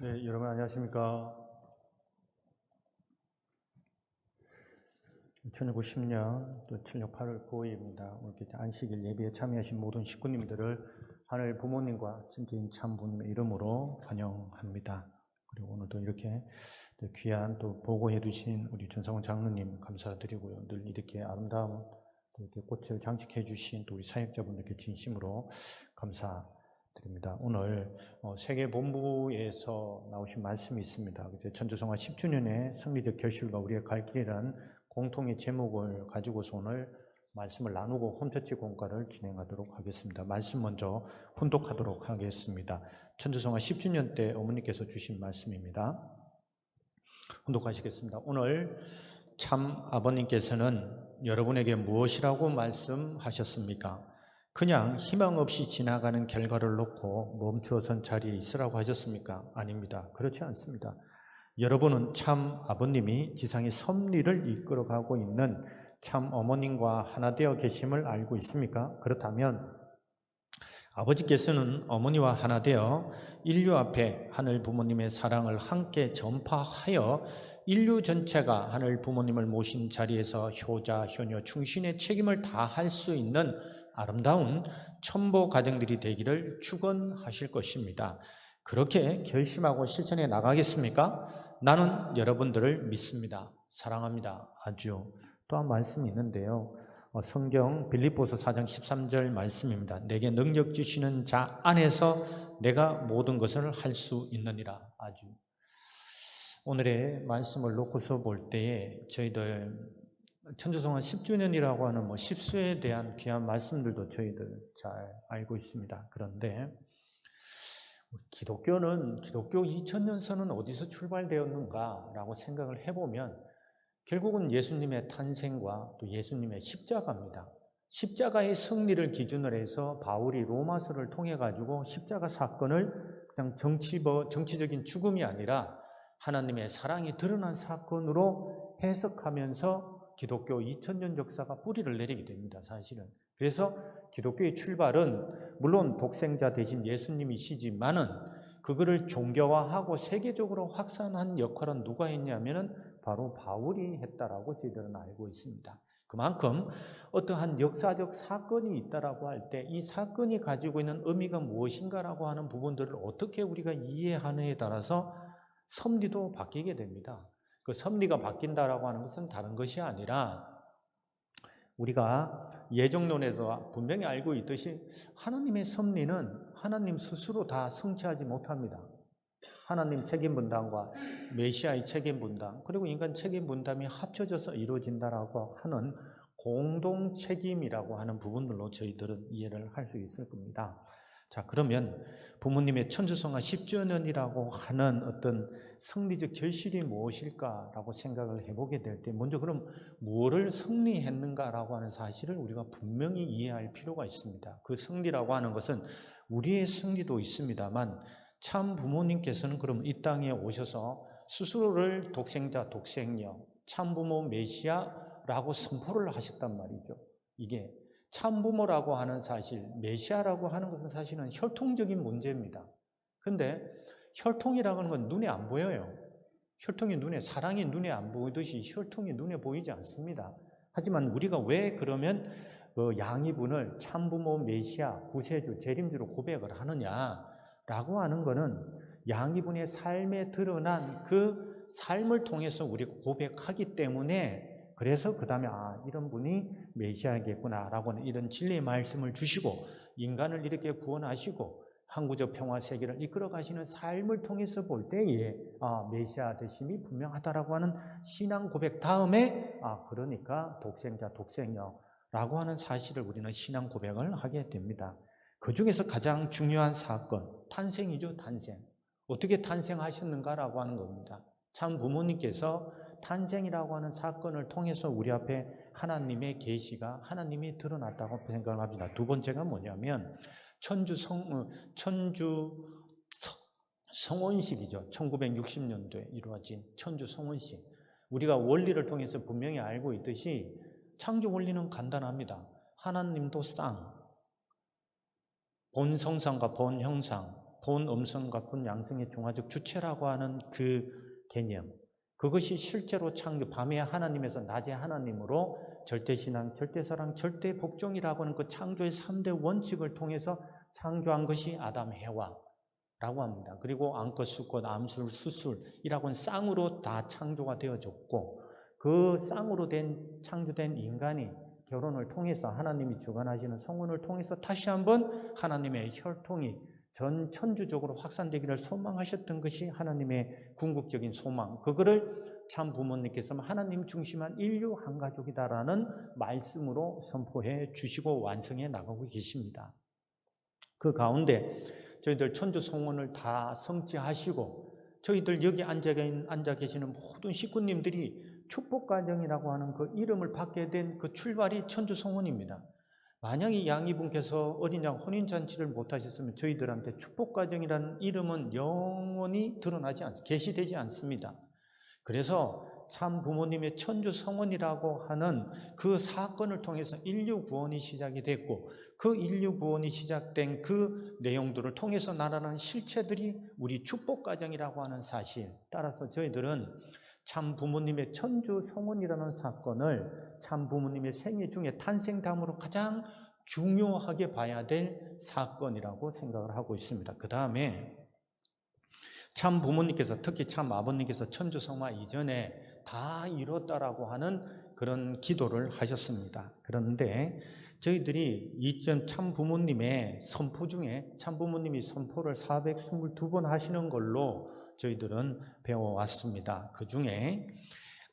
네, 여러분 안녕하십니까? 2090년 또 7월 8월 9일입니다. 오늘 안식일 예배에 참여하신 모든 식구님들을 하늘 부모님과 친지인 참부님의 이름으로 환영합니다. 그리고 오늘도 이렇게 귀한 또 보고해 주신 우리 전상훈 장로님 감사드리고요. 늘 이렇게 아름다운 이렇게 꽃을 장식해 주신 또 우리 사역자분들께 진심으로 감사드립니다. 오늘 세계본부에서 나오신 말씀이 있습니다. 천주성화 10주년의 성리적 결실과 우리의 갈 길이라는 공통의 제목을 가지고서 오늘 말씀을 나누고 홈처치 공과를 진행하도록 하겠습니다. 말씀 먼저 훈독하도록 하겠습니다. 천주성화 10주년 때 어머니께서 주신 말씀입니다. 훈독하시겠습니다. 오늘 참 아버님께서는 여러분에게 무엇이라고 말씀하셨습니까? 그냥 희망 없이 지나가는 결과를 놓고 멈추어선 자리에 있으라고 하셨습니까? 아닙니다. 그렇지 않습니다. 여러분은 참 아버님이 지상의 섭리를 이끌어가고 있는 참 어머님과 하나 되어 계심을 알고 있습니까? 그렇다면 아버지께서는 어머니와 하나 되어 인류 앞에 하늘 부모님의 사랑을 함께 전파하여 인류 전체가 하늘 부모님을 모신 자리에서 효자, 효녀, 충신의 책임을 다할 수 있는 아름다운 첨보 가정들이 되기를 축원하실 것입니다. 그렇게 결심하고 실천해 나가겠습니까? 나는 여러분들을 믿습니다. 사랑합니다. 아주 또한 말씀이 있는데요. 성경 빌립보서 4장 13절 말씀입니다. 내게 능력 주시는 자 안에서 내가 모든 것을 할 수 있느니라. 아주 오늘의 말씀을 놓고서 볼 때에 저희들 천주성화 10주년이라고 하는 십수에 대한 귀한 말씀들도 저희들 잘 알고 있습니다. 그런데 기독교 2000년서는 어디서 출발되었는가라고 생각을 해보면 결국은 예수님의 탄생과 또 예수님의 십자가입니다. 십자가의 승리를 기준으로 해서 바울이 로마서를 통해 가지고 십자가 사건을 그냥 정치적인 죽음이 아니라 하나님의 사랑이 드러난 사건으로 해석하면서 기독교 2000년 역사가 뿌리를 내리게 됩니다. 사실은. 그래서 기독교의 출발은 물론 독생자 대신 예수님이시지만은 그거를 종교화하고 세계적으로 확산한 역할은 누가 했냐면은 바로 바울이 했다라고 저희들은 알고 있습니다. 그만큼 어떠한 역사적 사건이 있다라고 할 때 이 사건이 가지고 있는 의미가 무엇인가라고 하는 부분들을 어떻게 우리가 이해하느냐에 따라서 섭리도 바뀌게 됩니다. 그 섭리가 바뀐다라고 하는 것은 다른 것이 아니라 우리가 예정론에서 분명히 알고 있듯이 하나님의 섭리는 하나님 스스로 다 성취하지 못합니다. 하나님 책임 분담과 메시아의 책임 분담 그리고 인간 책임 분담이 합쳐져서 이루어진다라고 하는 공동 책임이라고 하는 부분들로 저희들은 이해를 할 수 있을 겁니다. 자, 그러면 부모님의 천주성화 10주년이라고 하는 어떤 승리적 결실이 무엇일까라고 생각을 해보게 될 때 먼저 그럼 무엇을 승리했는가라고 하는 사실을 우리가 분명히 이해할 필요가 있습니다. 그 승리라고 하는 것은 우리의 승리도 있습니다만 참 부모님께서는 그럼 이 땅에 오셔서 스스로를 독생자, 독생녀, 참부모, 메시아라고 선포를 하셨단 말이죠. 이게 참부모라고 하는 사실, 메시아라고 하는 것은 사실은 혈통적인 문제입니다. 근데 혈통이라고 하는 건 눈에 안 보여요. 사랑이 눈에 안 보이듯이 혈통이 눈에 보이지 않습니다. 하지만 우리가 왜 그러면 양이분을 참부모, 메시아, 구세주, 재림주로 고백을 하느냐라고 하는 거는 양이분의 삶에 드러난 그 삶을 통해서 우리가 고백하기 때문에 그래서 그 다음에 이런 분이 메시아겠구나라고 하는 이런 진리의 말씀을 주시고 인간을 이렇게 구원하시고 항구적 평화 세계를 이끌어 가시는 삶을 통해서 볼 때에 메시아 되심이 분명하다라고 하는 신앙 고백 다음에 그러니까 독생자, 독생녀라고 하는 사실을 우리는 신앙 고백을 하게 됩니다. 그 중에서 가장 중요한 사건, 탄생이죠, 탄생. 어떻게 탄생하셨는가라고 하는 겁니다. 참 부모님께서 탄생이라고 하는 사건을 통해서 우리 앞에 하나님의 계시가 하나님이 드러났다고 생각을 합니다. 두 번째가 뭐냐면 천주 성원식이죠. 1960년도에 이루어진 천주 성원식. 우리가 원리를 통해서 분명히 알고 있듯이 창조 원리는 간단합니다. 하나님도 본 성상과 본 형상, 본, 음성, 각본, 양성의 중화적 주체라고 하는 그 개념, 그것이 실제로 창조, 밤에 하나님에서 낮에 하나님으로 절대신앙, 절대사랑, 절대복종이라고 하는 그 창조의 3대 원칙을 통해서 창조한 것이 아담, 해와라고 합니다. 그리고 암컷, 수컷, 암술, 수술이라고 하는 쌍으로 다 창조가 되어졌고, 그 쌍으로 창조된 인간이 결혼을 통해서 하나님이 주관하시는 성혼을 통해서 다시 한번 하나님의 혈통이 전 천주적으로 확산되기를 소망하셨던 것이 하나님의 궁극적인 소망, 그거를 참 부모님께서 하나님 중심한 인류 한 가족이다라는 말씀으로 선포해 주시고 완성해 나가고 계십니다. 그 가운데 저희들 천주 성혼을 다 성취하시고 저희들 여기 앉아 계시는 모든 식구님들이 축복가정이라고 하는 그 이름을 받게 된 그 출발이 천주 성혼입니다. 만약에 양이분께서 어린 양 혼인잔치를 못하셨으면 저희들한테 축복가정이라는 이름은 영원히 게시되지 않습니다. 그래서 참 부모님의 천주 성혼이라고 하는 그 사건을 통해서 인류 구원이 시작이 됐고, 그 인류 구원이 시작된 그 내용들을 통해서 나타나는 실체들이 우리 축복가정이라고 하는 사실, 따라서 저희들은 참 부모님의 천주 성혼이라는 사건을 참 부모님의 생애 중에 탄생담으로 가장 중요하게 봐야 될 사건이라고 생각을 하고 있습니다. 그 다음에 참 부모님께서, 특히 참 아버님께서 천주 성화 이전에 다 이뤘다라고 하는 그런 기도를 하셨습니다. 그런데 저희들이 이전 참 부모님의 선포 중에 참 부모님이 선포를 422번 하시는 걸로 저희들은 배워왔습니다. 그 중에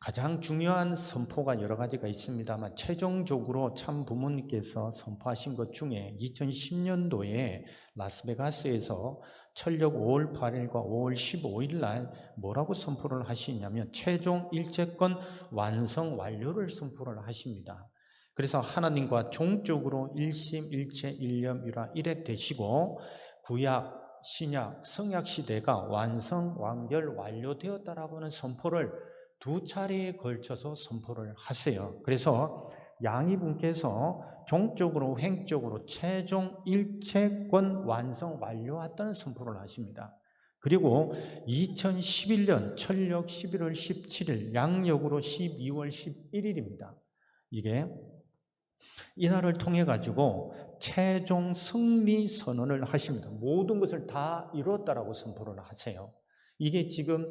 가장 중요한 선포가 여러 가지가 있습니다만 최종적으로 참 부모님께서 선포하신 것 중에 2010년도에 라스베가스에서 철력 5월 8일과 5월 15일 날 뭐라고 선포를 하시냐면 최종 일체권 완성 완료를 선포를 하십니다. 그래서 하나님과 종적으로 일심일체 일념유라 일액되시고 구약, 신약, 성약 시대가 완성, 완결, 완료되었다라고 하는 선포를 2차례에 걸쳐서 선포를 하세요. 그래서 양이분께서 종적으로, 횡적으로 최종 일체권 완성, 완료했다는 선포를 하십니다. 그리고 2011년 철력 11월 17일, 양력으로 12월 11일입니다. 이게 이날을 통해 가지고 최종 승리 선언을 하십니다. 모든 것을 다 이뤘다라고 선포를 하세요. 이게 지금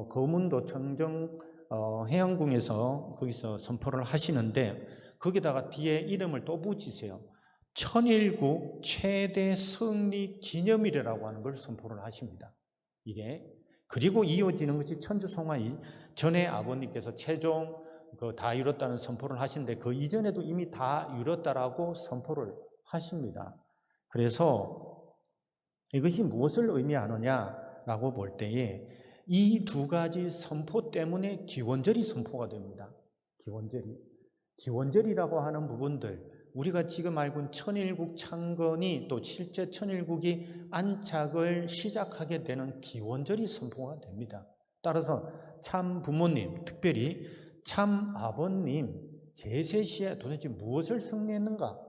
거문도 청정 해양궁에서 거기서 선포를 하시는데 거기다가 뒤에 이름을 또 붙이세요. 천일국 최대 승리 기념일이라고 하는 걸 선포를 하십니다. 이게 그리고 이어지는 것이 천주성화 전에 아버님께서 최종 다 이뤘다는 선포를 하시는데 그 이전에도 이미 다 이뤘다라고 선포를 하십니다. 그래서 이것이 무엇을 의미하느냐라고 볼 때에 이 2가지 선포 때문에 기원절이 선포가 됩니다. 기원절이라고 하는 부분들, 우리가 지금 알고 있는 천일국 창건이 또 실제 천일국이 안착을 시작하게 되는 기원절이 선포가 됩니다. 따라서 참 부모님, 특별히 참 아버님 제세시에 도대체 무엇을 승리했는가?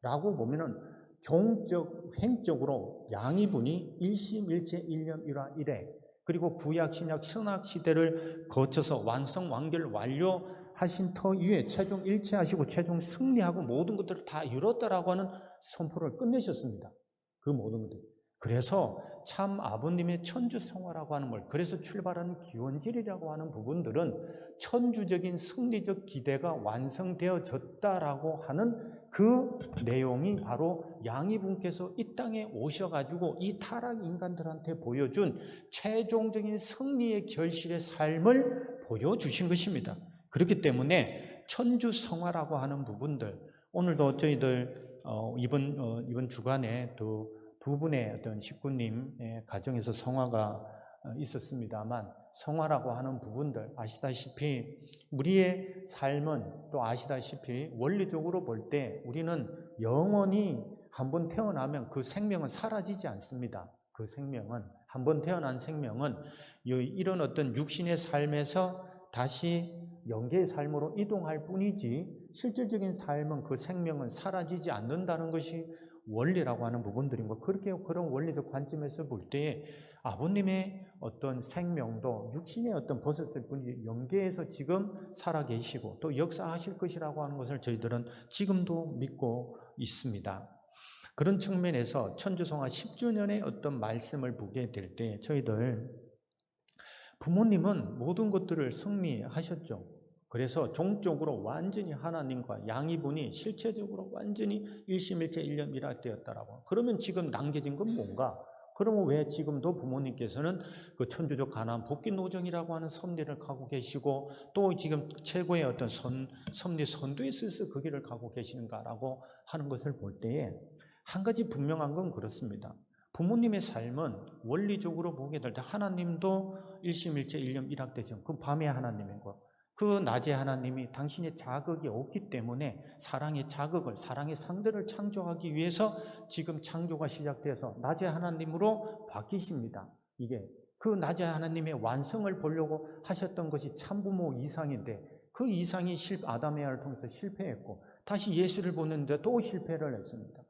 라고 보면은 종적, 횡적으로 양이분이 일심일체 일념일화 일액, 그리고 구약, 신약, 성약 시대를 거쳐서 완성, 완결, 완료하신 터 위에 최종 일체하시고 최종 승리하고 모든 것들을 다 이뤘다라고 하는 선포를 끝내셨습니다. 그 모든 것들. 그래서 참 아버님의 천주성화라고 하는 걸, 그래서 출발하는 기원절이라고 하는 부분들은 천주적인 승리적 기대가 완성되어졌다라고 하는 그 내용이 바로 양이분께서 이 땅에 오셔가지고 이 타락 인간들한테 보여준 최종적인 승리의 결실의 삶을 보여주신 것입니다. 그렇기 때문에 천주성화라고 하는 부분들, 오늘도 저희들 이번 주간에 또 2분의 어떤 식구님의 가정에서 성화가 있었습니다만, 성화라고 하는 부분들 아시다시피 우리의 삶은 또 아시다시피 원리적으로 볼 때 우리는 영원히 한번 태어나면 그 생명은 사라지지 않습니다. 그 생명은 한번 태어난 생명은 이런 어떤 육신의 삶에서 다시 영계의 삶으로 이동할 뿐이지 실질적인 삶은 그 생명은 사라지지 않는다는 것이 원리라고 하는 부분들인 거, 그렇게 그런 원리적 관점에서 볼 때에 아버님의 어떤 생명도 육신의 어떤 벗었을 뿐이 영계에서 지금 살아계시고 또 역사하실 것이라고 하는 것을 저희들은 지금도 믿고 있습니다. 그런 측면에서 천주성화 10주년의 어떤 말씀을 보게 될 때 저희들 부모님은 모든 것들을 승리하셨죠. 그래서 종적으로 완전히 하나님과 양이분이 실체적으로 완전히 일심일체 일념일학되었다라고. 그러면 지금 남겨진 건 뭔가? 그러면 왜 지금도 부모님께서는 그 천주적 가나안 복귀 노정이라고 하는 섭리를 가고 계시고 또 지금 최고의 어떤 섭리 선두에 서서 그 길을 가고 계시는가라고 하는 것을 볼 때에 한 가지 분명한 건 그렇습니다. 부모님의 삶은 원리적으로 보게 될 때 하나님도 일심일체 일념일학되죠. 그 밤의 하나님인 거. 그 낮의 하나님이 당신의 자극이 없기 때문에 사랑의 자극을, 사랑의 상대를 창조하기 위해서 지금 창조가 시작돼서 낮의 하나님으로 바뀌십니다. 이게 그 낮의 하나님의 완성을 보려고 하셨던 것이 참부모 이상인데 그 이상이 아담의 아를 통해서 실패했고 다시 예수를 보는데 또 실패를 했습니다.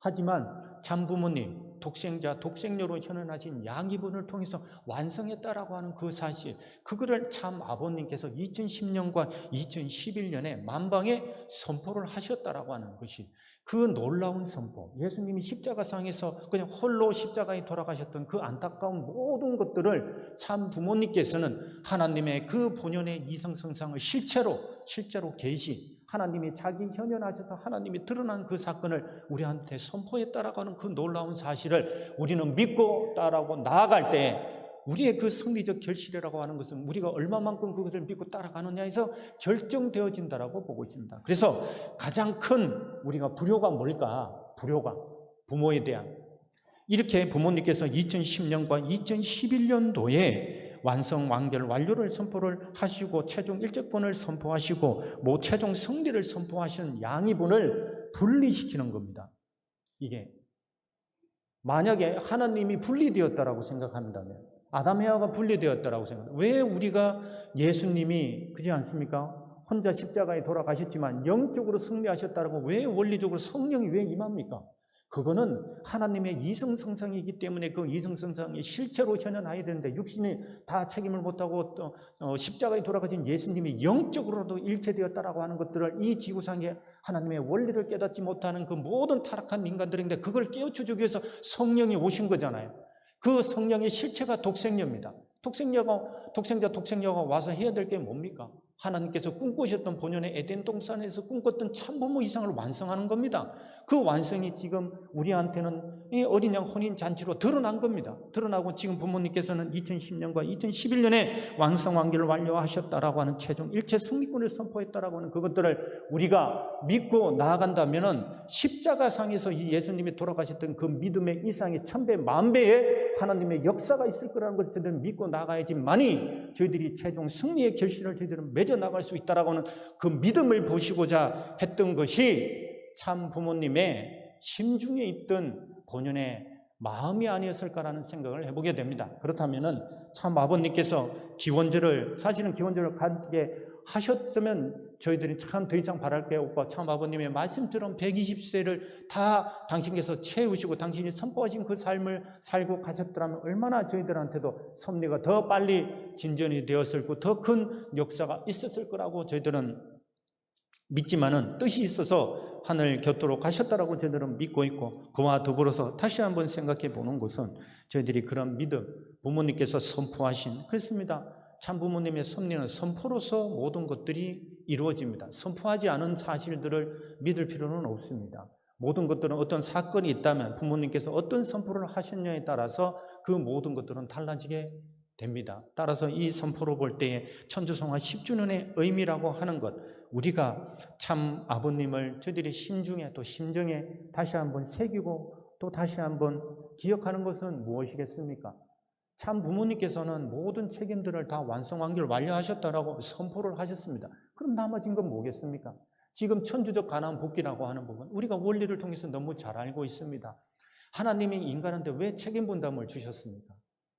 하지만 참부모님, 독생자, 독생녀로 현현하신 양이분을 통해서 완성했다라고 하는 그 사실, 그거를 참 아버님께서 2010년과 2011년에 만방에 선포를 하셨다라고 하는 것이 그 놀라운 선포, 예수님이 십자가상에서 그냥 홀로 십자가에 돌아가셨던 그 안타까운 모든 것들을 참 부모님께서는 하나님의 그 본연의 이성성상을 실제로 계시, 하나님이 자기 현현하셔서 하나님이 드러난 그 사건을 우리한테 선포했다라고 하는 그 놀라운 사실을 우리는 믿고 따라가고 나아갈 때 우리의 그 승리적 결실이라고 하는 것은 우리가 얼마만큼 그것을 믿고 따라가느냐에서 결정되어진다라고 보고 있습니다. 그래서 가장 큰 우리가 불효가 뭘까? 불효가 부모에 대한 이렇게 부모님께서 2010년과 2011년도에 완성, 완결, 완료를 선포를 하시고 최종 일제권을 선포하시고 최종 승리를 선포하신 양이분을 분리시키는 겁니다. 이게 만약에 하나님이 분리되었다라고 생각한다면 아담 에와가 분리되었다라고 생각합니다. 왜 우리가 예수님이 그렇지 않습니까? 혼자 십자가에 돌아가셨지만 영적으로 승리하셨다라고 왜 원리적으로 성령이 왜 임합니까? 그거는 하나님의 이성성상이기 때문에 그 이성성상이 실체로 현현해야 되는데 육신이 다 책임을 못하고 또 십자가에 돌아가신 예수님이 영적으로도 일체되었다라고 하는 것들을 이 지구상에 하나님의 원리를 깨닫지 못하는 그 모든 타락한 인간들인데 그걸 깨우쳐주기 위해서 성령이 오신 거잖아요. 그 성령의 실체가 독생녀입니다. 독생자가 와서 해야 될 게 뭡니까? 하나님께서 꿈꾸셨던 본연의 에덴 동산에서 꿈꿨던 참부모 이상을 완성하는 겁니다. 그 완성이 지금 우리한테는 이 어린 양 혼인 잔치로 드러난 겁니다. 드러나고 지금 부모님께서는 2010년과 2011년에 완성 완결을 완료하셨다라고 하는 최종 일체 승리권을 선포했다라고 하는 그것들을 우리가 믿고 나아간다면은 십자가상에서 이 예수님이 돌아가셨던 그 믿음의 이상의 천배 만배의 하나님의 역사가 있을 거라는 것을 저희들은 믿고 나가야지만이 저희들이 최종 승리의 결실을 저희들은 맺어 나갈 수 있다라고 하는 그 믿음을 보시고자 했던 것이 참 부모님의 심중에 있던 본연의 마음이 아니었을까라는 생각을 해보게 됩니다. 그렇다면은 참 아버님께서 사실은 기원절을 갖게 하셨으면 저희들이 참 더 이상 바랄 게 없고 참 아버님의 말씀처럼 120세를 다 당신께서 채우시고 당신이 선포하신 그 삶을 살고 가셨더라면 얼마나 저희들한테도 섭리가 더 빨리 진전이 되었을 거고 더 큰 역사가 있었을 거라고 저희들은 믿지만은 뜻이 있어서 하늘 곁으로 가셨다라고 저희들은 믿고 있고 그와 더불어서 다시 한번 생각해 보는 것은 저희들이 그런 믿음, 부모님께서 선포하신 그렇습니다. 참 부모님의 섭리는 선포로서 모든 것들이 이루어집니다. 선포하지 않은 사실들을 믿을 필요는 없습니다. 모든 것들은 어떤 사건이 있다면 부모님께서 어떤 선포를 하셨냐에 따라서 그 모든 것들은 달라지게 됩니다. 따라서 이 선포로 볼 때에 천주성화 10주년의 의미라고 하는 것, 우리가 참 아버님을 저희들의 심중에 또 심정에 다시 한번 새기고 또 다시 한번 기억하는 것은 무엇이겠습니까? 참 부모님께서는 모든 책임들을 다 완성 완결 완료하셨다라고 선포를 하셨습니다. 그럼 나머진 건 뭐겠습니까? 지금 천주적 가나안 복귀라고 하는 부분 우리가 원리를 통해서 너무 잘 알고 있습니다. 하나님이 인간한테 왜 책임 분담을 주셨습니까?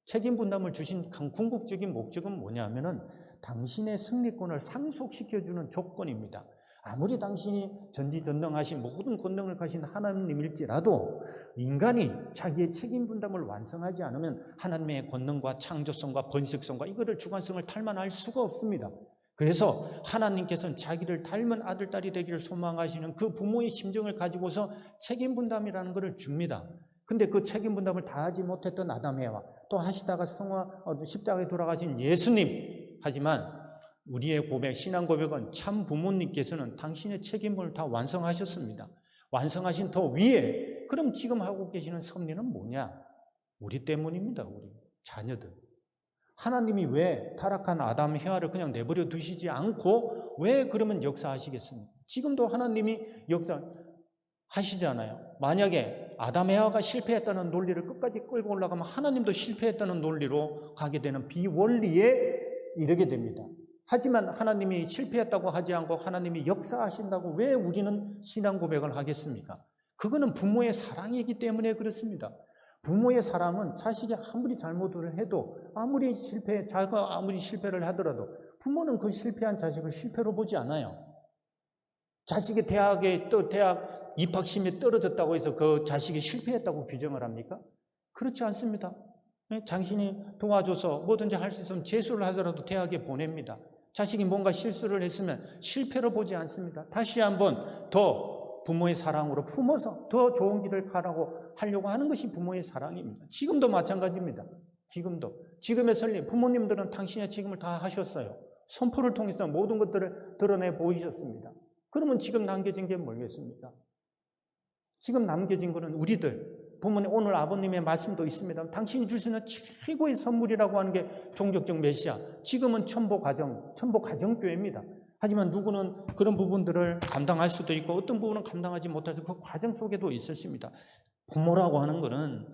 책임 분담을 주신 궁극적인 목적은 뭐냐면은 당신의 승리권을 상속시켜주는 조건입니다. 아무리 당신이 전지전능하신 모든 권능을 가진 하나님일지라도 인간이 자기의 책임 분담을 완성하지 않으면 하나님의 권능과 창조성과 번식성과 이거를 주관성을 탈만할 수가 없습니다. 그래서 하나님께서는 자기를 닮은 아들, 딸이 되기를 소망하시는 그 부모의 심정을 가지고서 책임 분담이라는 것을 줍니다. 근데 그 책임 분담을 다하지 못했던 아담 에와, 또 하시다가 십자가에 돌아가신 예수님, 하지만 우리의 고백, 신앙 고백은 참 부모님께서는 당신의 책임을 다 완성하셨습니다. 완성하신 더 위에, 그럼 지금 하고 계시는 섭리는 뭐냐? 우리 때문입니다. 우리 자녀들. 하나님이 왜 타락한 아담, 해와를 그냥 내버려 두시지 않고 왜 그러면 역사하시겠습니까? 지금도 하나님이 역사하시잖아요. 만약에 아담, 해와가 실패했다는 논리를 끝까지 끌고 올라가면 하나님도 실패했다는 논리로 가게 되는 비원리에 이르게 됩니다. 하지만 하나님이 실패했다고 하지 않고 하나님이 역사하신다고 왜 우리는 신앙 고백을 하겠습니까? 그거는 부모의 사랑이기 때문에 그렇습니다. 부모의 사랑은 자식이 아무리 잘못을 해도 자가 아무리 실패를 하더라도 부모는 그 실패한 자식을 실패로 보지 않아요. 자식이 대학 입학심이 떨어졌다고 해서 그 자식이 실패했다고 규정을 합니까? 그렇지 않습니다. 당신이 도와줘서 뭐든지 할 수 있으면 재수를 하더라도 대학에 보냅니다. 자식이 뭔가 실수를 했으면 실패로 보지 않습니다. 다시 한번 더 부모의 사랑으로 품어서 더 좋은 길을 가라고 하려고 하는 것이 부모의 사랑입니다. 지금도 마찬가지입니다. 지금의 설립, 부모님들은 당신의 책임을 다 하셨어요. 선포를 통해서 모든 것들을 드러내 보이셨습니다. 그러면 지금 남겨진 게 뭐겠습니까? 지금 남겨진 것은 우리들, 부모님, 오늘 아버님의 말씀도 있습니다. 당신이 줄 수 있는 최고의 선물이라고 하는 게 종족적 메시아. 지금은 천보가정교회입니다. 하지만 누구는 그런 부분들을 감당할 수도 있고 어떤 부분은 감당하지 못해서 그 과정 속에도 있으십니다. 부모라고 하는 것은,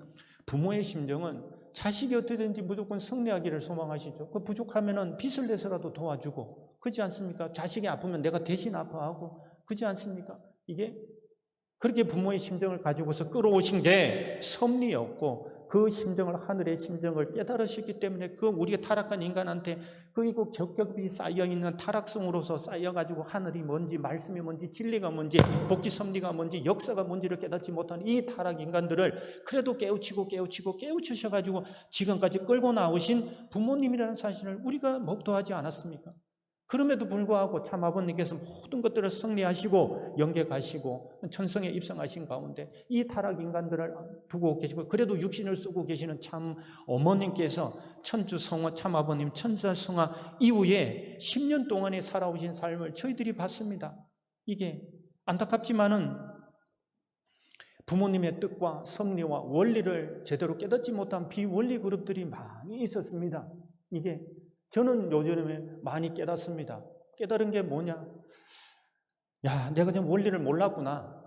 부모의 심정은 자식이 어떻게든지 무조건 승리하기를 소망하시죠. 그 부족하면은 빚을 내서라도 도와주고, 그렇지 않습니까? 자식이 아프면 내가 대신 아파하고, 그렇지 않습니까? 이게 그렇게 부모의 심정을 가지고서 끌어오신 게 섭리였고, 그 심정을, 하늘의 심정을 깨달으셨기 때문에 그 우리가 타락한 인간한테 그리고 겹겹이 쌓여있는 타락성으로서 쌓여가지고 하늘이 뭔지, 말씀이 뭔지, 진리가 뭔지, 복지 섭리가 뭔지, 역사가 뭔지를 깨닫지 못한 이 타락 인간들을 그래도 깨우치셔가지고 지금까지 끌고 나오신 부모님이라는 사실을 우리가 목도하지 않았습니까? 그럼에도 불구하고 참 아버님께서 모든 것들을 승리하시고 영계 가시고 천성에 입성하신 가운데 이 타락 인간들을 두고 계시고, 그래도 육신을 쓰고 계시는 참 어머님께서 천주성화, 참 아버님 천사성화 이후에 10년 동안에 살아오신 삶을 저희들이 봤습니다. 이게 안타깝지만은 부모님의 뜻과 섭리와 원리를 제대로 깨닫지 못한 비원리 그룹들이 많이 있었습니다. 이게 저는 요즘에 많이 깨닫습니다. 깨달은 게 뭐냐? 야, 내가 좀 원리를 몰랐구나.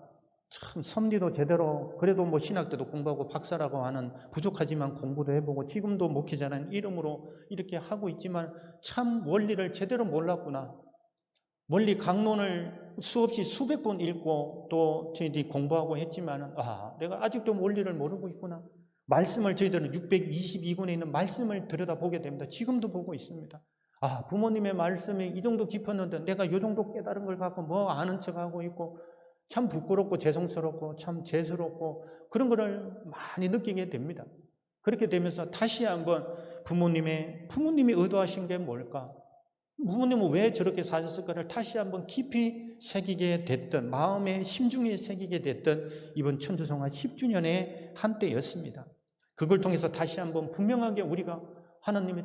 참 섭리도 제대로, 그래도 뭐 신학 때도 공부하고 박사라고 하는, 부족하지만 공부도 해보고 지금도 목회자라는 이름으로 이렇게 하고 있지만 참 원리를 제대로 몰랐구나. 원리 강론을 수없이 수백 번 읽고 또 저희들이 공부하고 했지만 내가 아직도 원리를 모르고 있구나. 말씀을 저희들은 622권에 있는 말씀을 들여다보게 됩니다. 지금도 보고 있습니다. 부모님의 말씀이 이 정도 깊었는데 내가 이 정도 깨달은 걸 갖고 뭐 아는 척하고 있고, 참 부끄럽고 죄송스럽고 참 죄스럽고 그런 거를 많이 느끼게 됩니다. 그렇게 되면서 다시 한번 부모님이 의도하신 게 뭘까? 부모님은 왜 저렇게 사셨을까를 다시 한번 깊이 새기게 됐던, 마음의 심중에 새기게 됐던 이번 천주성화 10주년의 한때였습니다. 그걸 통해서 다시 한번 분명하게 우리가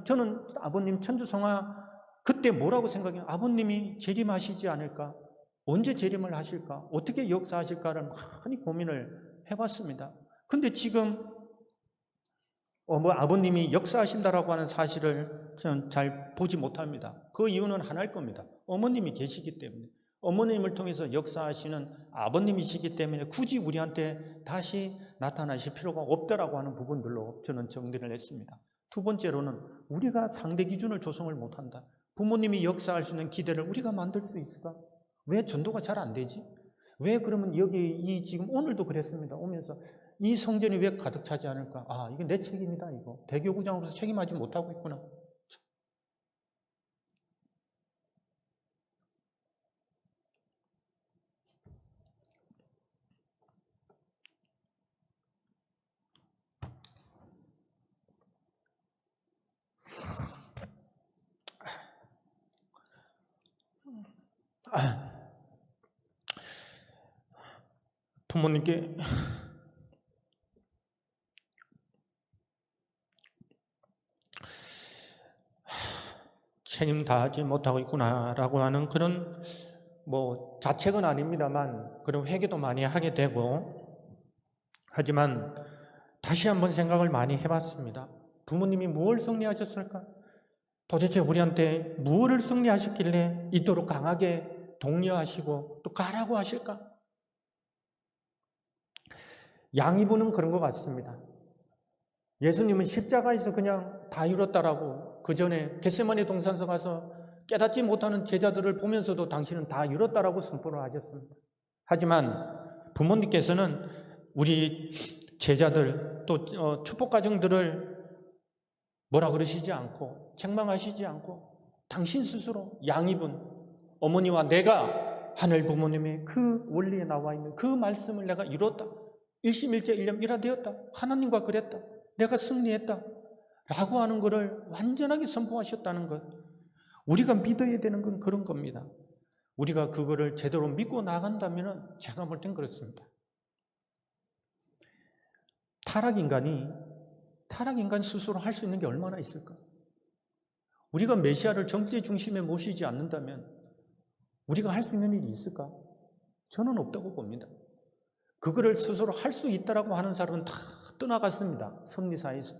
저는 아버님 천주성화 그때 뭐라고 생각해요? 아버님이 재림하시지 않을까? 언제 재림을 하실까? 어떻게 역사하실까를 많이 고민을 해봤습니다. 근데 지금 아버님이 역사하신다라고 하는 사실을 저는 잘 보지 못합니다. 그 이유는 하나일 겁니다. 어머님이 계시기 때문에, 어머님을 통해서 역사하시는 아버님이시기 때문에 굳이 우리한테 다시 나타나실 필요가 없다라고 하는 부분들로 저는 정리를 했습니다. 두 번째로는 우리가 상대 기준을 조성을 못한다. 부모님이 역사할 수 있는 기대를 우리가 만들 수 있을까? 왜 전도가 잘 안 되지? 왜 그러면 여기 지금 오늘도 그랬습니다. 오면서 이 성전이 왜 가득 차지 않을까? 이거 내 책임이다. 이거 대교구장으로서 책임하지 못하고 있구나. 부모님께 책임 다하지 못하고 있구나라고 하는 그런 자책은 아닙니다만 그런 회개도 많이 하게 되고, 하지만 다시 한번 생각을 많이 해봤습니다. 부모님이 무엇을 승리하셨을까? 도대체 우리한테 무엇을 승리하셨길래 이토록 강하게 독려하시고 또 가라고 하실까? 양이분은 그런 것 같습니다. 예수님은 십자가에서 그냥 다 이뤘다라고, 그 전에 겟세마네 동산서 가서 깨닫지 못하는 제자들을 보면서도 당신은 다 이뤘다라고 선포를 하셨습니다. 하지만 부모님께서는 우리 제자들 또 축복 가정들을 뭐라 그러시지 않고 책망하시지 않고 당신 스스로 양이분 어머니와 내가 하늘 부모님의 그 원리에 나와 있는 그 말씀을 내가 이뤘다. 일심일체 일념일화되었다. 하나님과 그랬다. 내가 승리했다. 라고 하는 것을 완전하게 선포하셨다는 것. 우리가 믿어야 되는 건 그런 겁니다. 우리가 그거를 제대로 믿고 나간다면 제가 볼 땐 그렇습니다. 타락인간 스스로 할 수 있는 게 얼마나 있을까? 우리가 메시아를 정치의 중심에 모시지 않는다면 우리가 할 수 있는 일이 있을까? 저는 없다고 봅니다. 그거를 스스로 할 수 있다라고 하는 사람은 다 떠나갔습니다. 섭리사에서.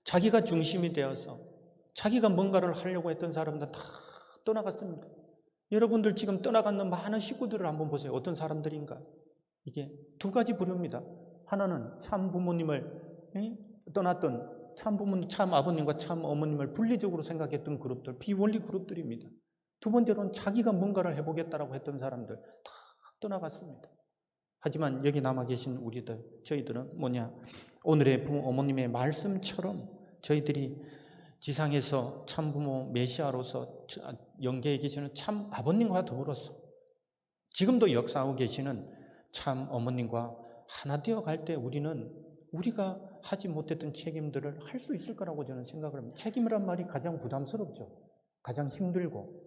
자기가 중심이 되어서 자기가 뭔가를 하려고 했던 사람들 다 떠나갔습니다. 여러분들 지금 떠나가는 많은 식구들을 한번 보세요. 어떤 사람들인가? 이게 두 가지 부류입니다. 하나는 참 부모님을 떠났던 참 부모님, 참 아버님과 참 어머님을 분리적으로 생각했던 그룹들, 비원리 그룹들입니다. 두 번째로는 자기가 뭔가를 해보겠다라고 했던 사람들 다 떠나갔습니다. 하지만 여기 남아 계신 저희들은 오늘의 어머님의 말씀처럼 저희들이 지상에서 참부모 메시아로서 영계에 계시는 참 아버님과 더불어서 지금도 역사하고 계시는 참 어머님과 하나 되어 갈 때 우리가 하지 못했던 책임들을 할 수 있을 거라고 저는 생각을 합니다. 책임이란 말이 가장 부담스럽죠. 가장 힘들고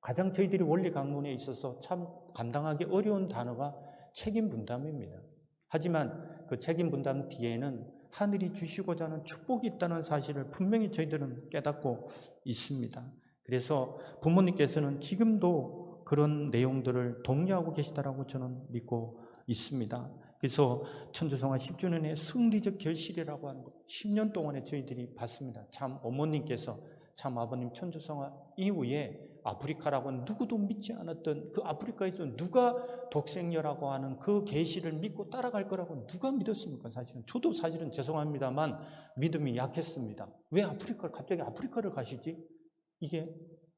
가장 저희들이 원리 강론에 있어서 참 감당하기 어려운 단어가 책임 분담입니다. 하지만 그 책임 분담 뒤에는 하늘이 주시고자 하는 축복이 있다는 사실을 분명히 저희들은 깨닫고 있습니다. 그래서 부모님께서는 지금도 그런 내용들을 독려하고 계시다라고 저는 믿고 있습니다. 그래서 천주성화 10주년의 승리적 결실이라고 하는 것, 10년 동안에 저희들이 봤습니다. 참 어머님께서 참 아버님 천주성화 이후에 아프리카라고 누구도 믿지 않았던 그 아프리카에서 누가 독생녀라고 하는 그 계시를 믿고 따라갈 거라고 누가 믿었습니까? 저도 사실은 죄송합니다만 믿음이 약했습니다. 왜 갑자기 아프리카를 가시지?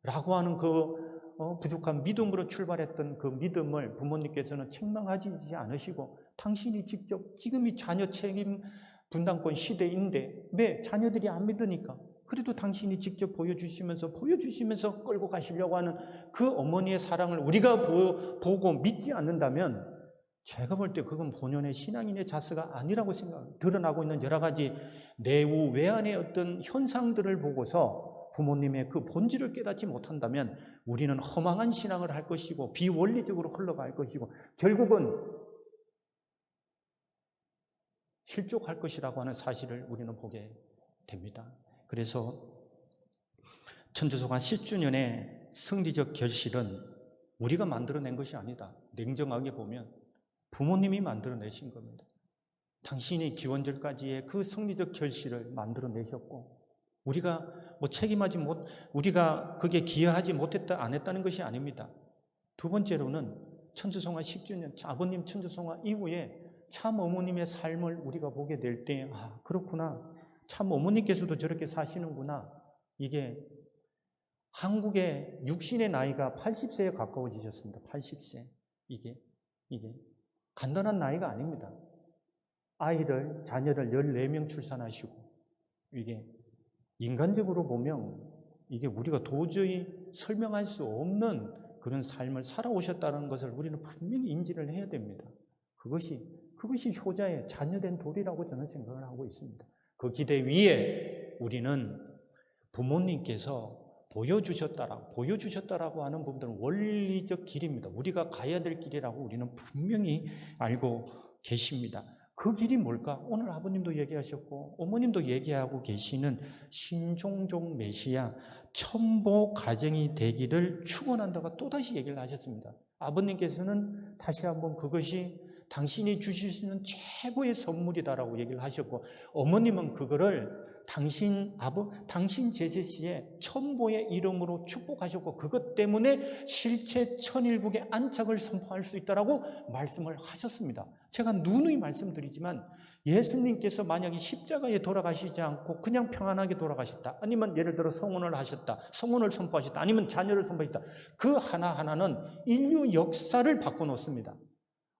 라고 하는 부족한 믿음으로 출발했던 그 믿음을 부모님께서는 책망하지 않으시고 당신이 직접 지금이 자녀 책임 분담권 시대인데 왜 자녀들이 안 믿으니까 그래도 당신이 직접 보여주시면서 끌고 가시려고 하는 그 어머니의 사랑을 우리가 보고 믿지 않는다면 제가 볼 때 그건 본연의 신앙인의 자세가 아니라고 생각합니다. 드러나고 있는 여러 가지 내후 외환의 어떤 현상들을 보고서 부모님의 그 본질을 깨닫지 못한다면 우리는 허망한 신앙을 할 것이고 비원리적으로 흘러갈 것이고 결국은 실족할 것이라고 하는 사실을 우리는 보게 됩니다. 그래서 천주성화 10주년의 승리적 결실은 우리가 만들어낸 것이 아니다. 냉정하게 보면 부모님이 만들어내신 겁니다. 당신이 기원절까지의 그 승리적 결실을 만들어내셨고 우리가 우리가 그게 기여하지 못했다 안 했다는 것이 아닙니다. 두 번째로는 천주성화 10주년 아버님 천주성화 이후에 참 어머님의 삶을 우리가 보게 될 때 그렇구나. 참 어머니께서도 저렇게 사시는구나. 이게 한국의 육신의 나이가 80세에 가까워지셨습니다. 80세. 이게 간단한 나이가 아닙니다. 자녀를 14명 출산하시고 이게 인간적으로 보면 이게 우리가 도저히 설명할 수 없는 그런 삶을 살아오셨다는 것을 우리는 분명히 인지를 해야 됩니다. 그것이 효자의 자녀된 도리라고 저는 생각을 하고 있습니다. 그 기대 위에 우리는 부모님께서 보여주셨다라고 하는 부분들은 원리적 길입니다. 우리가 가야 될 길이라고 우리는 분명히 알고 계십니다. 그 길이 뭘까? 오늘 아버님도 얘기하셨고 어머님도 얘기하고 계시는 신종종 메시아 첨보 가정이 되기를 축원한다고 또다시 얘기를 하셨습니다. 아버님께서는 다시 한번 그것이 당신이 주실 수 있는 최고의 선물이다라고 얘기를 하셨고, 어머님은 그거를 당신 제세시에 첨보의 이름으로 축복하셨고, 그것 때문에 실체 천일국의 안착을 선포할 수 있다라고 말씀을 하셨습니다. 제가 누누이 말씀드리지만 예수님께서 만약에 십자가에 돌아가시지 않고 그냥 평안하게 돌아가셨다, 아니면 예를 들어 성혼을 하셨다, 성혼을 선포하셨다, 아니면 자녀를 선포하셨다, 그 하나하나는 인류 역사를 바꿔놓습니다.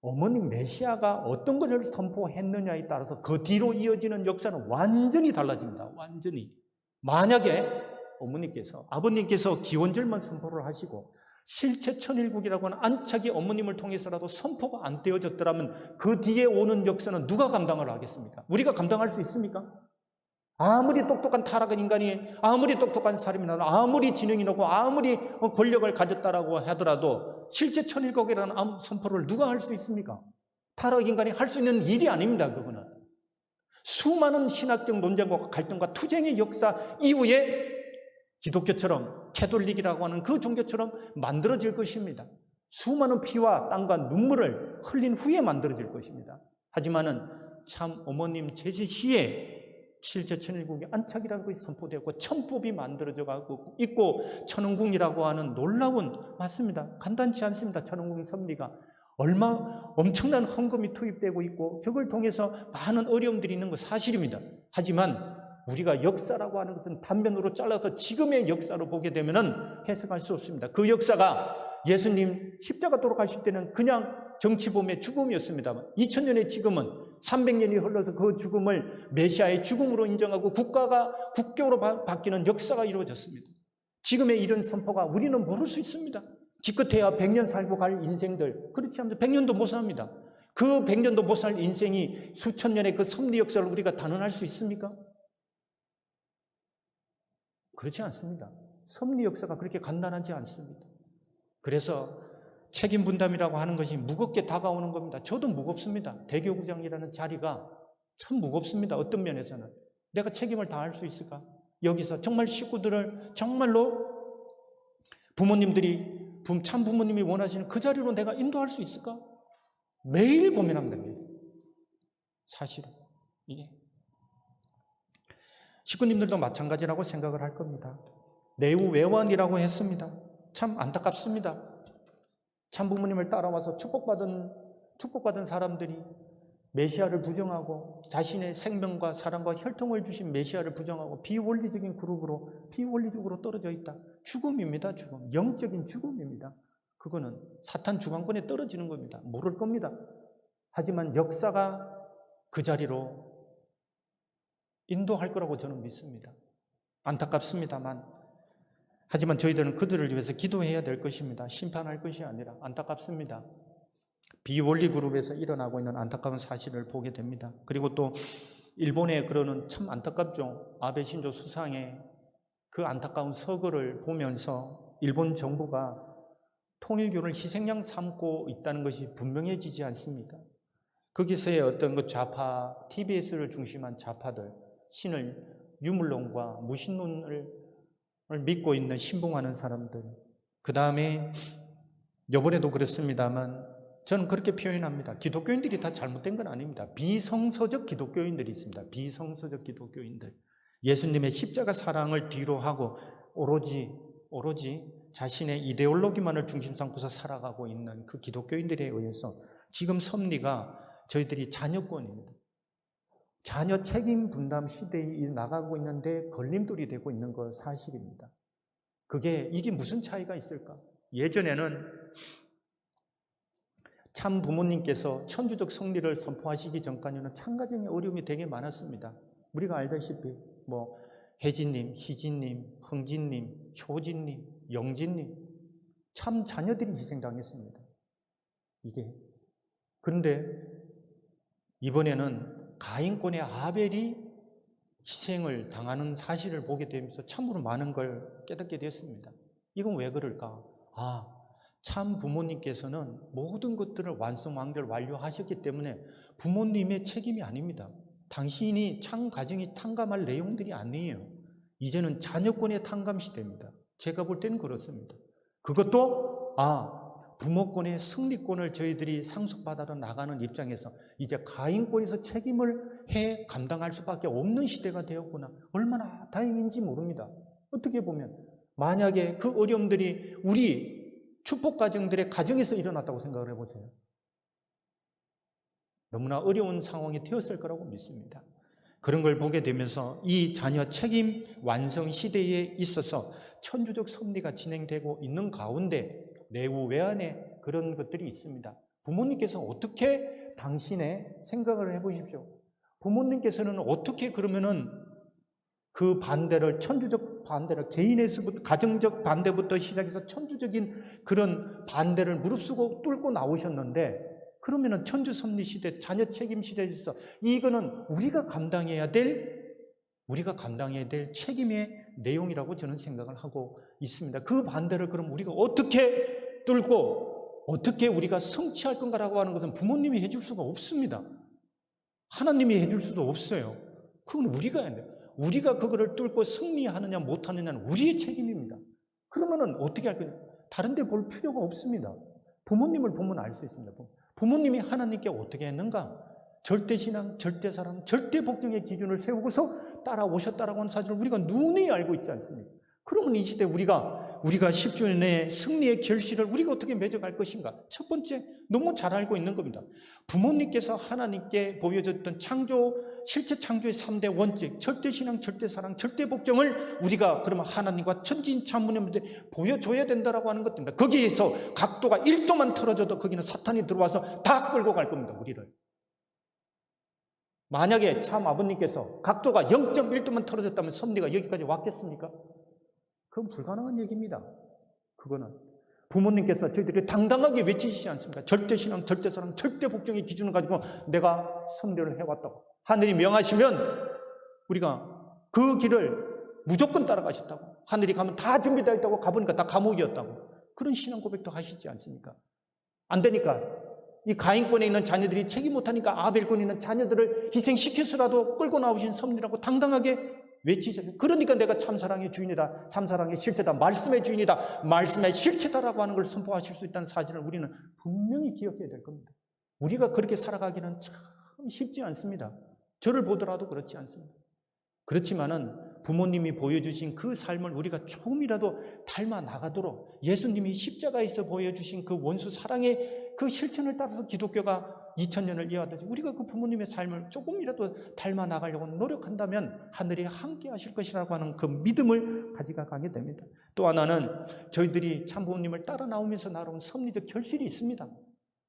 어머니 메시아가 어떤 것을 선포했느냐에 따라서 그 뒤로 이어지는 역사는 완전히 달라집니다. 완전히. 만약에 아버님께서 기원절만 선포를 하시고 실체 천일국이라고 하는 안착이 어머님을 통해서라도 선포가 안 되어졌더라면 그 뒤에 오는 역사는 누가 감당을 하겠습니까? 우리가 감당할 수 있습니까? 아무리 똑똑한 타락한 인간이, 아무리 똑똑한 사람이 나도, 아무리 지능이 높고 아무리 권력을 가졌다라고 하더라도 실제 천일국이라는 선포를 누가 할 수 있습니까? 타락 인간이 할 수 있는 일이 아닙니다. 그거는 수많은 신학적 논쟁과 갈등과 투쟁의 역사 이후에 기독교처럼 캐톨릭이라고 하는 그 종교처럼 만들어질 것입니다. 수많은 피와 땀과 눈물을 흘린 후에 만들어질 것입니다. 하지만은 참 어머님 제시시에 실제 천일국의 안착이라는 것이 선포되었고 천법이 만들어져 가고 있고, 천은궁이라고 하는 놀라운, 맞습니다, 간단치 않습니다. 천은궁 섭리가 엄청난 헌금이 투입되고 있고 저걸 통해서 많은 어려움들이 있는 거 사실입니다. 하지만 우리가 역사라고 하는 것은 단면으로 잘라서 지금의 역사로 보게 되면은 해석할 수 없습니다. 그 역사가 예수님 십자가 돌아가실 때는 그냥 정치범의 죽음이었습니다만 2000년의 지금은 300년이 흘러서 그 죽음을 메시아의 죽음으로 인정하고 국교로 바뀌는 역사가 이루어졌습니다. 지금의 이런 선포가 우리는 모를 수 있습니다. 기껏해야 100년 살고 갈 인생들, 그렇지 않으면 100년도 못 삽니다. 그 100년도 못 살 인생이 수천 년의 그 섭리 역사를 우리가 단언할 수 있습니까? 그렇지 않습니다. 섭리 역사가 그렇게 간단하지 않습니다. 그래서 책임 분담이라고 하는 것이 무겁게 다가오는 겁니다. 저도 무겁습니다. 대교구장이라는 자리가 참 무겁습니다. 어떤 면에서는 내가 책임을 다할 수 있을까? 여기서 정말 식구들을 정말로 참 부모님이 원하시는 그 자리로 내가 인도할 수 있을까? 매일 고민합니다. 매일. 사실은 이게 식구님들도 마찬가지라고 생각을 할 겁니다. 내우 외환이라고 했습니다. 참 안타깝습니다. 참 부모님을 따라와서 축복받은 사람들이 메시아를 부정하고 자신의 생명과 사랑과 혈통을 주신 메시아를 부정하고 비원리적인 그룹으로 비원리적으로 떨어져 있다. 죽음입니다. 죽음. 영적인 죽음입니다. 그거는 사탄 주관권에 떨어지는 겁니다. 모를 겁니다. 하지만 역사가 그 자리로 인도할 거라고 저는 믿습니다. 안타깝습니다만, 하지만 저희들은 그들을 위해서 기도해야 될 것입니다. 심판할 것이 아니라. 안타깝습니다. 비원리 그룹에서 일어나고 있는 안타까운 사실을 보게 됩니다. 그리고 또 일본의 그러는 참 안타깝죠. 아베 신조 수상의 그 안타까운 서거를 보면서 일본 정부가 통일교를 희생양 삼고 있다는 것이 분명해지지 않습니까? 거기서의 어떤 그 좌파, TBS를 중심한 좌파들, 신을 유물론과 무신론을 믿고 있는 신봉하는 사람들, 그 다음에 이번에도 그렇습니다만 저는 그렇게 표현합니다. 기독교인들이 다 잘못된 건 아닙니다. 비성서적 기독교인들이 있습니다. 비성서적 기독교인들. 예수님의 십자가 사랑을 뒤로 하고 오로지 자신의 이데올로기만을 중심 삼고서 살아가고 있는 그 기독교인들에 의해서 지금 섭리가 저희들이 자녀권입니다. 자녀 책임 분담 시대에 나가고 있는데 걸림돌이 되고 있는 것 사실입니다. 이게 무슨 차이가 있을까? 예전에는 참 부모님께서 천주적 성리를 선포하시기 전까지는 참가정의 어려움이 되게 많았습니다. 우리가 알다시피 혜진님, 희진님, 흥진님, 효진님, 영진님, 참 자녀들이 희생당했습니다. 그런데 이번에는 가인권의 아벨이 희생을 당하는 사실을 보게 되면서 참으로 많은 걸 깨닫게 되었습니다. 이건 왜 그럴까? 참 부모님께서는 모든 것들을 완성, 완료하셨기 때문에 부모님의 책임이 아닙니다. 당신이 참 가정이 탕감할 내용들이 아니에요. 이제는 자녀권의 탕감 시대입니다. 제가 볼 때는 그렇습니다. 그것도 부모권의 승리권을 저희들이 상속받아 나가는 입장에서 이제 가인권에서 책임을 감당할 수밖에 없는 시대가 되었구나. 얼마나 다행인지 모릅니다. 어떻게 보면 만약에 그 어려움들이 우리 축복 가정들의 가정에서 일어났다고 생각을 해보세요. 너무나 어려운 상황이 되었을 거라고 믿습니다. 그런 걸 보게 되면서 이 자녀 책임 완성 시대에 있어서 천주적 섭리가 진행되고 있는 가운데 내부 외환에 그런 것들이 있습니다. 부모님께서 어떻게 당신의 생각을 해보십시오. 부모님께서는 어떻게 그러면은 그 반대를, 천주적 반대를, 개인에서부터, 가정적 반대부터 시작해서 천주적인 그런 반대를 무릅쓰고 뚫고 나오셨는데, 그러면은 천주 섭리 시대, 자녀 책임 시대에서 이거는 우리가 감당해야 될 책임의 내용이라고 저는 생각을 하고 있습니다. 그 반대를 그럼 우리가 어떻게 뚫고 어떻게 우리가 성취할 건가라고 하는 것은 부모님이 해줄 수가 없습니다. 하나님이 해줄 수도 없어요. 그건 우리가 해야 돼요. 우리가 그거를 뚫고 승리하느냐 못하느냐는 우리의 책임입니다. 그러면은 어떻게 할 거냐? 다른 데 볼 필요가 없습니다. 부모님을 보면 알 수 있습니다. 부모님이 하나님께 어떻게 했는가? 절대신앙, 절대사랑, 절대복종의 기준을 세우고서 따라오셨다라고 하는 사실을 우리가 눈에 알고 있지 않습니까? 그러면 이 시대 우리가 10주년의 승리의 결실을 우리가 어떻게 맺어갈 것인가? 첫 번째, 너무 잘 알고 있는 겁니다. 부모님께서 하나님께 보여줬던 실제 창조의 3대 원칙, 절대신앙, 절대사랑, 절대복종을 우리가 그러면 하나님과 천지인 참부님한테 보여줘야 된다라고 하는 것입니다. 거기에서 각도가 1도만 틀어져도 거기는 사탄이 들어와서 다 끌고 갈 겁니다, 우리를. 만약에 참 아버님께서 각도가 0.1도만 틀어졌다면 섭리가 여기까지 왔겠습니까? 그건 불가능한 얘기입니다. 그거는 부모님께서 저희들이 당당하게 외치시지 않습니까? 절대신앙, 절대사랑, 절대복종의 기준을 가지고 내가 섭리를 해왔다고. 하늘이 명하시면 우리가 그 길을 무조건 따라가셨다고. 하늘이 가면 다 준비되어 있다고 가보니까 다 감옥이었다고. 그런 신앙 고백도 하시지 않습니까? 안 되니까 이 가인권에 있는 자녀들이 책임 못하니까 아벨권에 있는 자녀들을 희생시켜서라도 끌고 나오신 섭리라고 당당하게 외치잖아요. 그러니까 내가 참사랑의 주인이다, 참사랑의 실체다, 말씀의 주인이다, 말씀의 실체다라고 하는 걸 선포하실 수 있다는 사실을 우리는 분명히 기억해야 될 겁니다. 우리가 그렇게 살아가기는 참 쉽지 않습니다. 저를 보더라도 그렇지 않습니다. 그렇지만은 부모님이 보여주신 그 삶을 우리가 조금이라도 닮아 나가도록 예수님이 십자가에서 보여주신 그 원수 사랑의 그 실천을 따라서 기독교가 2000년을 이어왔듯이 우리가 그 부모님의 삶을 조금이라도 닮아 나가려고 노력한다면 하늘이 함께 하실 것이라고 하는 그 믿음을 가져가게 됩니다. 또 하나는 저희들이 참 부모님을 따라 나오면서 나온 섭리적 결실이 있습니다.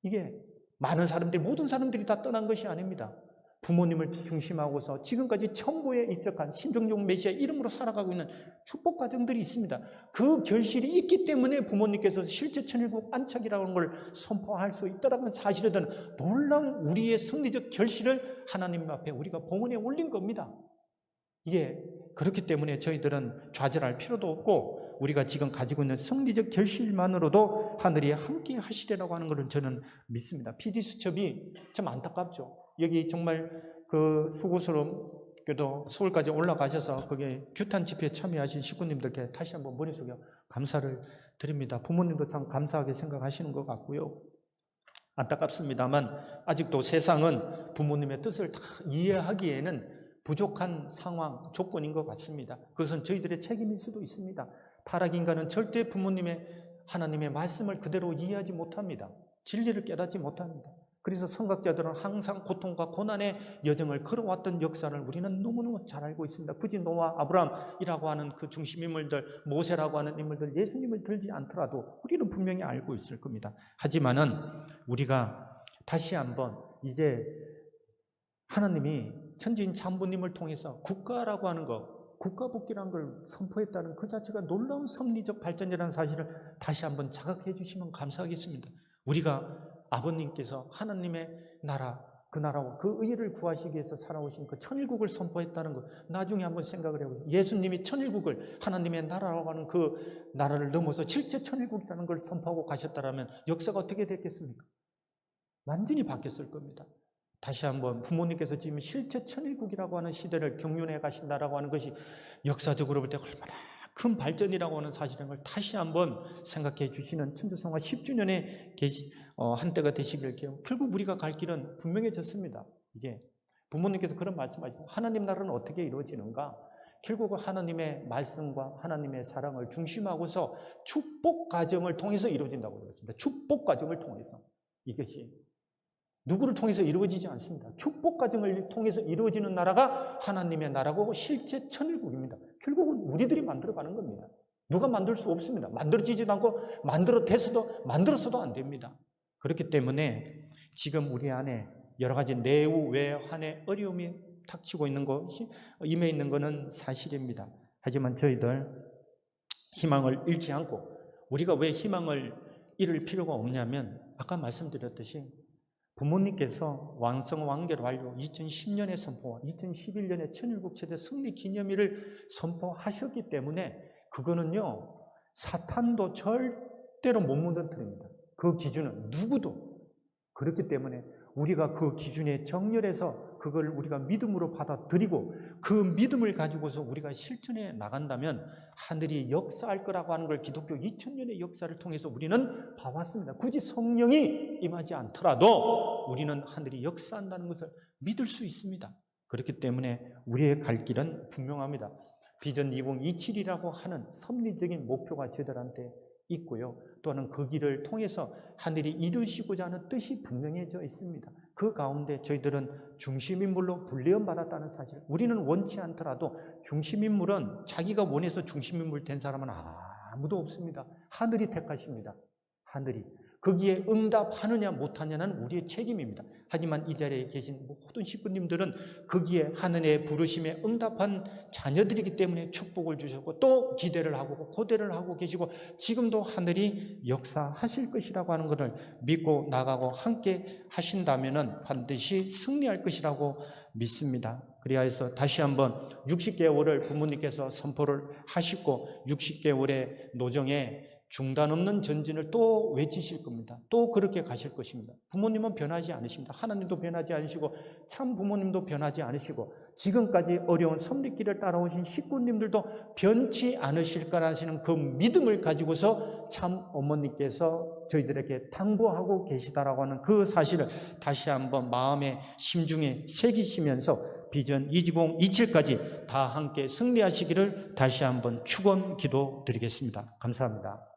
이게 많은 사람들이, 모든 사람들이 다 떠난 것이 아닙니다. 부모님을 중심하고서 지금까지 천부에 입적한 신종종 메시아의 이름으로 살아가고 있는 축복 가정들이 있습니다. 그 결실이 있기 때문에 부모님께서 실제 천일국 안착이라는 걸 선포할 수 있다는 사실에 대한 놀라운 우리의 승리적 결실을 하나님 앞에 우리가 봉헌에 올린 겁니다. 이게 그렇기 때문에 저희들은 좌절할 필요도 없고 우리가 지금 가지고 있는 승리적 결실만으로도 하늘이 함께 하시리라고 하는 것을 저는 믿습니다. PD수첩이 참 안타깝죠. 여기 정말 그 수고스럽게도 서울까지 올라가셔서 거기에 규탄 집회에 참여하신 식구님들께 다시 한번 머릿속에 감사를 드립니다. 부모님도 참 감사하게 생각하시는 것 같고요. 안타깝습니다만 아직도 세상은 부모님의 뜻을 다 이해하기에는 부족한 상황, 조건인 것 같습니다. 그것은 저희들의 책임일 수도 있습니다. 타락인간은 절대 하나님의 말씀을 그대로 이해하지 못합니다. 진리를 깨닫지 못합니다. 그래서 선각자들은 항상 고통과 고난의 여정을 걸어왔던 역사를 우리는 너무너무 잘 알고 있습니다. 굳이 노아, 아브라함이라고 하는 그 중심 인물들, 모세라고 하는 인물들, 예수님을 들지 않더라도 우리는 분명히 알고 있을 겁니다. 하지만은 우리가 다시 한번 이제 하나님이 천지인 참부님을 통해서 국가라고 하는 것, 국가복귀라는 걸 선포했다는 그 자체가 놀라운 섭리적 발전이라는 사실을 다시 한번 자각해 주시면 감사하겠습니다. 우리가 아버님께서 하나님의 나라, 그 나라와 그 의를 구하시기 위해서 살아오신 그 천일국을 선포했다는 것, 나중에 한번 생각을 해보세요. 예수님이 천일국을, 하나님의 나라라고 하는 그 나라를 넘어서 실제 천일국이라는 걸 선포하고 가셨다면 역사가 어떻게 됐겠습니까? 완전히 바뀌었을 겁니다. 다시 한번 부모님께서 지금 실제 천일국이라고 하는 시대를 경륜해 가신다라고 하는 것이 역사적으로 볼 때 얼마나 큰 발전이라고 하는 사실인 걸 다시 한번 생각해 주시는 천주성화 10주년의 한때가 되시길 기원. 결국 우리가 갈 길은 분명해졌습니다. 이게 부모님께서 그런 말씀하시고, 하나님 나라는 어떻게 이루어지는가? 결국은 하나님의 말씀과 하나님의 사랑을 중심하고서 축복 과정을 통해서 이루어진다고 그랬습니다. 축복 과정을 통해서. 이것이 누구를 통해서 이루어지지 않습니다. 축복 과정을 통해서 이루어지는 나라가 하나님의 나라고 실제 천일국입니다. 결국은 우리들이 만들어가는 겁니다. 누가 만들 수 없습니다. 만들어지지도 않고 만들었어도 안 됩니다. 그렇기 때문에 지금 우리 안에 여러 가지 내후 외환의 어려움이 닥치고 있는 것이 임해 있는 것은 사실입니다. 하지만 저희들 희망을 잃지 않고, 우리가 왜 희망을 잃을 필요가 없냐면 아까 말씀드렸듯이 부모님께서 왕성왕결 완료 2010년에 선포, 2011년에 천일국 최대 승리 기념일을 선포하셨기 때문에 그거는요, 사탄도 절대로 못 무너뜨립니다. 그 기준은 누구도. 그렇기 때문에 우리가 그 기준에 정렬해서 그걸 우리가 믿음으로 받아들이고 그 믿음을 가지고서 우리가 실천해 나간다면 하늘이 역사할 거라고 하는 걸 기독교 2000년의 역사를 통해서 우리는 봐왔습니다. 굳이 성령이 임하지 않더라도 우리는 하늘이 역사한다는 것을 믿을 수 있습니다. 그렇기 때문에 우리의 갈 길은 분명합니다. 비전 2027이라고 하는 섭리적인 목표가 저희들한테 있고요. 또한 그 길을 통해서 하늘이 이루시고자 하는 뜻이 분명해져 있습니다. 그 가운데 저희들은 중심인물로 불리움받았다는 사실, 우리는 원치 않더라도 중심인물은 자기가 원해서 중심인물 된 사람은 아무도 없습니다. 하늘이 택하십니다. 하늘이. 거기에 응답하느냐 못하느냐는 우리의 책임입니다. 하지만 이 자리에 계신 모든 식구님들은 거기에 하늘의 부르심에 응답한 자녀들이기 때문에 축복을 주셨고 또 기대를 하고 고대를 하고 계시고 지금도 하늘이 역사하실 것이라고 하는 것을 믿고 나가고 함께 하신다면 반드시 승리할 것이라고 믿습니다. 그리하여서 다시 한번 60개월을 부모님께서 선포를 하시고 60개월의 노정에 중단 없는 전진을 또 외치실 겁니다. 또 그렇게 가실 것입니다. 부모님은 변하지 않으십니다. 하나님도 변하지 않으시고 참 부모님도 변하지 않으시고 지금까지 어려운 섭리길을 따라오신 식구님들도 변치 않으실 거라시는 그 믿음을 가지고서 참 어머니께서 저희들에게 당부하고 계시다라고 하는 그 사실을 다시 한번 마음의 심중에 새기시면서 비전 2027까지 다 함께 승리하시기를 다시 한번 축원 기도드리겠습니다. 감사합니다.